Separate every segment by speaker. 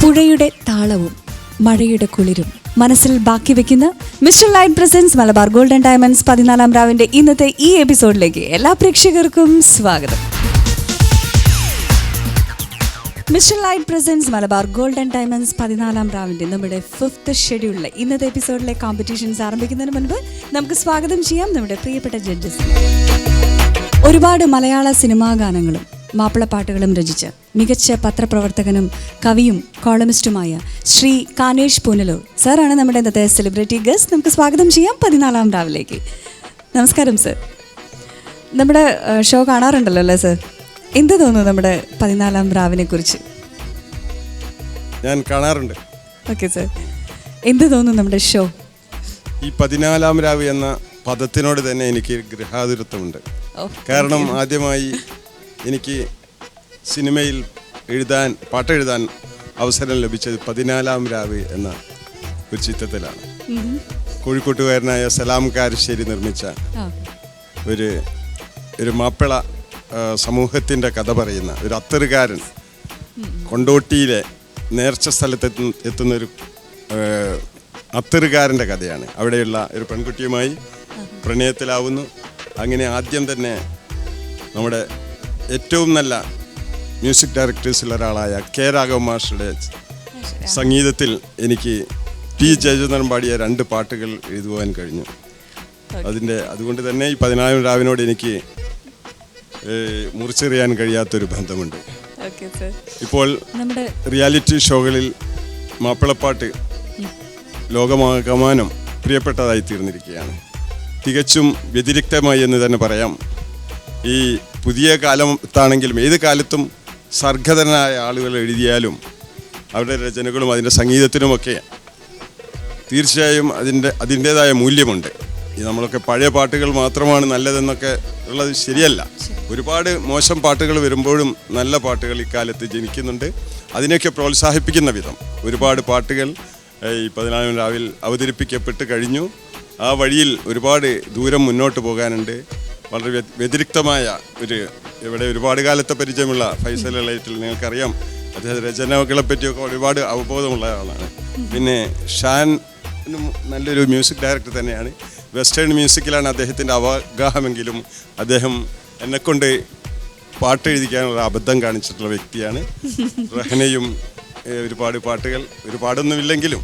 Speaker 1: പുഴയുടെ താളവും മഴയുടെ കുളിരും മനസ്സിൽ ബാക്കി വെക്കുന്ന mister light presents Malabar gold and diamonds 14-ാം രാവിന്റെ ഇന്നത്തെ ഈ എപ്പിസോഡിലേക്ക് എല്ലാ പ്രേക്ഷകർക്കും സ്വാഗതം. Mister light presents Malabar gold and diamonds 14-ാം രാവിന്റെ നമ്മുടെ 5th ഷെഡ്യൂളിലെ ഇന്നത്തെ എപ്പിസോഡിലെ കോമ്പറ്റീഷൻസ് ആരംഭിക്കുന്നതിന് മുൻപ് നമുക്ക് സ്വാഗതം ചെയ്യാം നമ്മുടെ പ്രിയപ്പെട്ട ജഡ്ജസ്. ഒരുപാട് മലയാള സിനിമാ ഗാനങ്ങളും മാപ്പിളപ്പാട്ടുകളും രചിച്ച് മികച്ച പത്രപ്രവർത്തകനും കവിയും കോളമിസ്റ്റുമായ ശ്രീ കാനേഷ് പൂനലൂർ സാറാണ് നമ്മുടെ ഇന്നത്തെ സെലിബ്രിറ്റി ഗസ്റ്റ്. നമുക്ക് സ്വാഗതം ചെയ്യാം 14-ാം രാവിലേക്ക്. നമസ്കാരം സർ. നമ്മുടെ ഷോ കാണാറുണ്ടല്ലോ അല്ലേ സർ? എന്ത് തോന്നുന്നു നമ്മുടെ 14-ാം രാവിനെ കുറിച്ച്?
Speaker 2: ഞാൻ കാണാറുണ്ട്.
Speaker 1: ഓക്കെ സർ, എന്ത് തോന്നുന്നു നമ്മുടെ ഷോ?
Speaker 2: ഈ 14-ാം രാവ് എന്ന പദത്തിനോട് തന്നെ എനിക്ക് ഗൃഹാതുരത്വമുണ്ട്. കാരണം ആദ്യമായി എനിക്ക് സിനിമയിൽ പാട്ടെഴുതാൻ അവസരം ലഭിച്ചത് 14-ാം രാവ് എന്ന ഒരു ചിത്രത്തിലാണ്. കോഴിക്കോട്ടുകാരനായ സലാം കാരശ്ശേരി നിർമ്മിച്ച ഒരു മാപ്പിള സമൂഹത്തിൻ്റെ കഥ പറയുന്ന ഒരു അത്തറുകാരൻ കൊണ്ടോട്ടിയിലെ നേർച്ച സ്ഥലത്ത് എത്തുന്നൊരു അത്തറുകാരൻ്റെ കഥയാണ്. അവിടെയുള്ള ഒരു പെൺകുട്ടിയുമായി പ്രണയത്തിലാവുന്നു. അങ്ങനെ ആദ്യം തന്നെ നമ്മുടെ ഏറ്റവും നല്ല മ്യൂസിക് ഡയറക്ടേഴ്സിൽ ഒരാളായ കെ രാഘവ മാസ്റ്ററുടെ സംഗീതത്തിൽ എനിക്ക് ടി ജയചന്ദ്രൻ പാടിയ 2 പാട്ടുകൾ എഴുതുവാൻ കഴിഞ്ഞു. അതുകൊണ്ട് തന്നെ ഈ 14-ാം രാവിനോട് എനിക്ക് മുറിച്ചെറിയാൻ കഴിയാത്തൊരു ബന്ധമുണ്ട്. ഇപ്പോൾ റിയാലിറ്റി ഷോകളിൽ മാപ്പിളപ്പാട്ട് ലോകമാകമാനം പ്രിയപ്പെട്ടതായി തീർന്നിരിക്കുകയാണ്. തികച്ചും വ്യതിരിക്തമായി എന്ന് തന്നെ പറയാം. ഈ പുതിയ കാലത്താണെങ്കിലും ഏത് കാലത്തും സർഗതനായ ആളുകൾ എഴുതിയാലും അവരുടെ രചനകളും അതിൻ്റെ സംഗീതത്തിനുമൊക്കെ തീർച്ചയായും അതിൻ്റേതായ മൂല്യമുണ്ട്. ഈ നമ്മളൊക്കെ പഴയ പാട്ടുകൾ മാത്രമാണ് നല്ലതെന്നൊക്കെ ഉള്ളത് ശരിയല്ല. ഒരുപാട് മോശം പാട്ടുകൾ വരുമ്പോഴും നല്ല പാട്ടുകൾ ഇക്കാലത്ത് ജനിക്കുന്നുണ്ട്. അതിനെയൊക്കെ പ്രോത്സാഹിപ്പിക്കുന്ന വിധം ഒരുപാട് പാട്ടുകൾ ഈ 14-ാം രാവിൽ അവതരിപ്പിക്കപ്പെട്ട് കഴിഞ്ഞു. ആ വഴിയിൽ ഒരുപാട് ദൂരം മുന്നോട്ട് പോകാനുണ്ട്. വളരെ വ്യതിരിക്തമായ ഇവിടെ ഒരുപാട് കാലത്തെ പരിചയമുള്ള ഫൈസൽ ലൈറ്റിൽ നിങ്ങൾക്കറിയാം. അദ്ദേഹം രചനകളെ പറ്റിയൊക്കെ ഒരുപാട് അവബോധമുള്ള ആളാണ്. പിന്നെ ഷാൻ നല്ലൊരു മ്യൂസിക് ഡയറക്ടർ തന്നെയാണ്. വെസ്റ്റേൺ മ്യൂസിക്കിലാണ് അദ്ദേഹത്തിൻ്റെ അവഗാഹമെങ്കിലും അദ്ദേഹം എന്നെക്കൊണ്ട് പാട്ടെഴുതിക്കാനുള്ള അബദ്ധം കാണിച്ചിട്ടുള്ള വ്യക്തിയാണ്. റഹനയും ഒരുപാട് പാട്ടുകൾ, ഒരുപാടൊന്നുമില്ലെങ്കിലും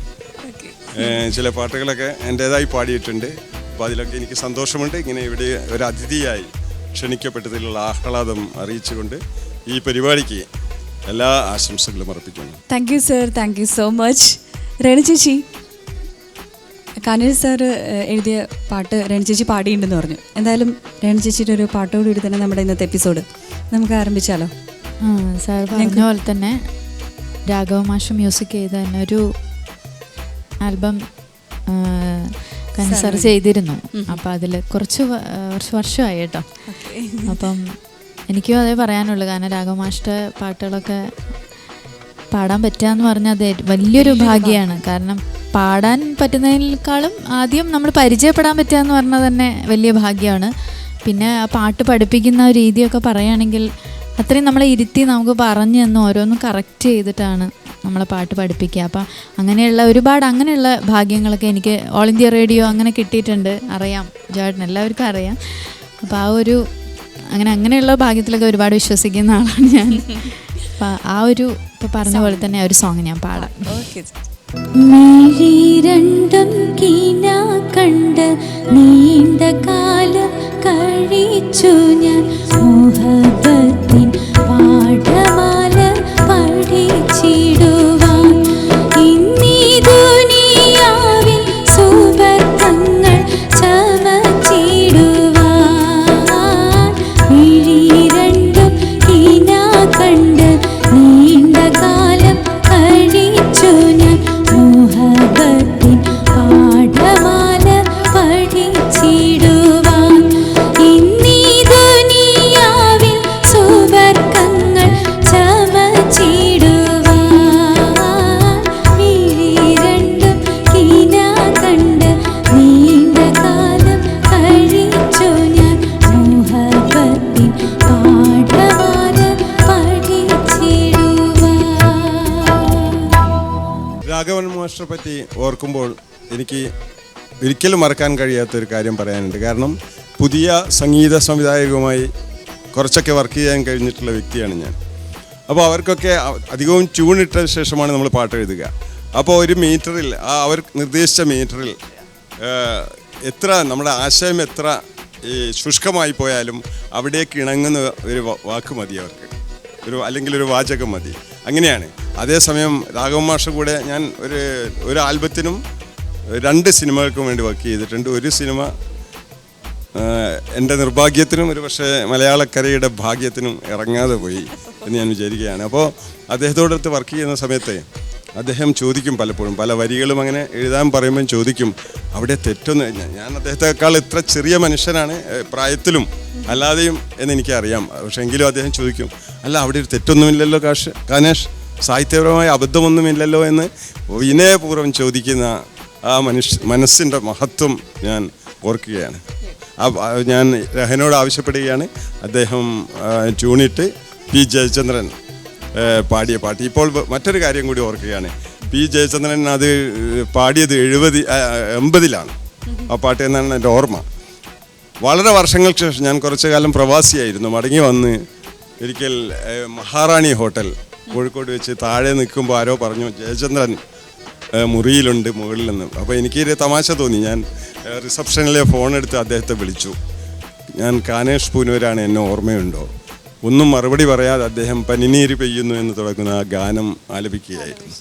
Speaker 2: ചില പാട്ടുകളൊക്കെ എൻ്റേതായി പാടിയിട്ടുണ്ട്. അപ്പോൾ അതിലൊക്കെ എനിക്ക് സന്തോഷമുണ്ട്. ഇങ്ങനെ ഇവിടെ ഒരു അതിഥിയായി ക്ഷണിക്കപ്പെട്ടതിലുള്ള ആഹ്ലാദം അറിയിച്ചുകൊണ്ട് ഈ പരിപാടിക്ക് എല്ലാ ആശംസകളും അർപ്പിക്കുന്നു.
Speaker 1: Thank you sir, thank you so much. Renu ചേച്ചി, കാനേഷ് സാർ എഴുതിയ പാട്ട് രേണു ചേച്ചി പാടിയിട്ടുണ്ടെന്ന് പറഞ്ഞു. എന്തായാലും രേണു ചേച്ചിയുടെ ഒരു പാട്ടോടുകൂടി തന്നെ നമ്മുടെ ഇന്നത്തെ എപ്പിസോഡ് നമുക്ക് ആരംഭിച്ചാലോ?
Speaker 3: സാർ പറഞ്ഞ പോലെ തന്നെ രാഘവ മാഷ് മ്യൂസിക് ചെയ്ത തന്നെ ഒരു ആൽബം സാർ ചെയ്തിരുന്നു. അപ്പം അതിൽ കുറച്ച് വർഷമായി കേട്ടോ. അപ്പം എനിക്കും അതേ പറയാനുള്ളൂ. കാരണം രാഘവ മാഷിൻ്റെ പാട്ടുകളൊക്കെ പാടാൻ പറ്റുക എന്ന് പറഞ്ഞാൽ അത് വലിയൊരു ഭാഗ്യമാണ്. കാരണം പാടാൻ പറ്റുന്നതിനേക്കാളും ആദ്യം നമ്മൾ പരിചയപ്പെടാൻ പറ്റുക എന്ന് പറഞ്ഞാൽ തന്നെ വലിയ ഭാഗ്യമാണ്. പിന്നെ ആ പാട്ട് പഠിപ്പിക്കുന്ന രീതിയൊക്കെ പറയുകയാണെങ്കിൽ അത്രയും നമ്മളെ ഇരുത്തി നമുക്ക് പറഞ്ഞു തന്ന് ഓരോന്നും കറക്റ്റ് ചെയ്തിട്ടാണ് നമ്മളെ പാട്ട് പഠിപ്പിക്കുക. അപ്പം അങ്ങനെയുള്ള അങ്ങനെയുള്ള ഭാഗ്യങ്ങളൊക്കെ എനിക്ക് ഓൾ ഇന്ത്യ റേഡിയോ അങ്ങനെ കിട്ടിയിട്ടുണ്ട്. അറിയാം, ജോർഡൻ എല്ലാവർക്കും അറിയാം. അപ്പോൾ അങ്ങനെയുള്ള ഭാഗ്യത്തിലൊക്കെ ഒരുപാട് വിശ്വസിക്കുന്ന ആളാണ് ഞാൻ. അപ്പം ഇപ്പോൾ പറഞ്ഞ പോലെ തന്നെ ഒരു സോങ് ഞാൻ പാടാം.
Speaker 4: മിഴി രണ്ടും കീന കണ്ട് നീണ്ട കാലം കഴിച്ചു ഞാൻ മോഹബത്തിൻ പാഠമാല പഠിച്ചിടുവാൻ ഇന്നീ ദുനിയാവിൽ സുബർക്കങ്ങൾ ചമച്ചിടുവാൻ മിഴി രണ്ടും കീന കണ്ട് നീണ്ട കാലം കഴിച്ചു ഞാൻ മോഹബത്തിൻ പാഠമാല പഠിച്ചിടുവാൻ ഇന്നീ ദുനിയാവിൽ
Speaker 2: മാസ്റ്ററെ പറ്റി ഓർക്കുമ്പോൾ എനിക്ക് ഒരിക്കലും മറക്കാൻ കഴിയാത്തൊരു കാര്യം പറയാനുണ്ട്. കാരണം പുതിയ സംഗീത സംവിധായകവുമായി കുറച്ചൊക്കെ വർക്ക് ചെയ്യാൻ കഴിഞ്ഞിട്ടുള്ള വ്യക്തിയാണ് ഞാൻ. അപ്പോൾ അവർക്കൊക്കെ അധികവും ട്യൂണിട്ട ശേഷമാണ് നമ്മൾ പാട്ട് എഴുതുക. അപ്പോൾ ഒരു മീറ്ററിൽ അവർ നിർദ്ദേശിച്ച മീറ്ററിൽ എത്ര നമ്മുടെ ആശയം എത്ര ഈ ശുഷ്കമായി പോയാലും അവിടേക്ക് ഇണങ്ങുന്ന ഒരു വാക്ക് മതി അവർക്ക്, അല്ലെങ്കിൽ ഒരു വാചകം മതി. അങ്ങനെയാണ്. അതേസമയം രാഘവൻ മാഷ കൂടെ ഞാൻ ഒരു ആൽബത്തിനും 2 സിനിമകൾക്കും വേണ്ടി വർക്ക് ചെയ്തിട്ടുണ്ട്. ഒരു സിനിമ എൻ്റെ നിർഭാഗ്യത്തിനും ഒരു പക്ഷേ മലയാളക്കരയുടെ ഭാഗ്യത്തിനും ഇറങ്ങാതെ പോയി എന്ന് ഞാൻ വിചാരിക്കുകയാണ്. അപ്പോൾ അദ്ദേഹത്തോടൊത്ത് വർക്ക് ചെയ്യുന്ന സമയത്ത് അദ്ദേഹം ചോദിക്കും, പലപ്പോഴും പല വരികളും അങ്ങനെ എഴുതാൻ പറയുമ്പം ചോദിക്കും, അവിടെ തെറ്റൊന്നും. ഞാൻ അദ്ദേഹത്തെക്കാൾ ഇത്ര ചെറിയ മനുഷ്യനാണ് പ്രായത്തിലും അല്ലാതെയും എന്നെനിക്കറിയാം. പക്ഷേ എങ്കിലും അദ്ദേഹം ചോദിക്കും, അല്ല അവിടെ ഒരു തെറ്റൊന്നുമില്ലല്ലോ കാനേഷ്, സാഹിത്യപരമായ അബദ്ധമൊന്നുമില്ലല്ലോ എന്ന് വിനയപൂർവ്വം ചോദിക്കുന്ന ആ മനസ്സിൻ്റെ മഹത്വം ഞാൻ ഓർക്കുകയാണ്. ഞാൻ രഹനോട് ആവശ്യപ്പെടുകയാണ്, അദ്ദേഹം ട്യൂണിട്ട് പി ജയചന്ദ്രൻ പാടിയ പാട്ട്. ഇപ്പോൾ മറ്റൊരു കാര്യം കൂടി ഓർക്കുകയാണ്, പി ജയചന്ദ്രൻ അത് പാടിയത് 80-ലാണ് ആ പാട്ട് എന്നാണ് എൻ്റെ ഓർമ്മ. വളരെ വർഷങ്ങൾക്ക് ശേഷം ഞാൻ കുറച്ചു കാലം പ്രവാസിയായിരുന്നു. മടങ്ങി വന്ന് ഒരിക്കൽ മഹാറാണി ഹോട്ടൽ കോഴിക്കോട് വെച്ച് താഴെ നിൽക്കുമ്പോൾ ആരോ പറഞ്ഞു ജയചന്ദ്രൻ മുറിയിലുണ്ട് മുകളിൽ നിന്ന്. അപ്പോൾ എനിക്കൊരു തമാശ തോന്നി. ഞാൻ റിസപ്ഷനിലെ ഫോണെടുത്ത് അദ്ദേഹത്തെ വിളിച്ചു. ഞാൻ കാനേഷ് പൂനൂരാണ്, എന്നെ ഓർമ്മയുണ്ടോ? ഒന്നും മറുപടി പറയാതെ അദ്ദേഹം പനിനീര് പെയ്യുന്നു എന്ന് തുടങ്ങുന്ന ആ ഗാനം ആലപിക്കുകയായിരുന്നു.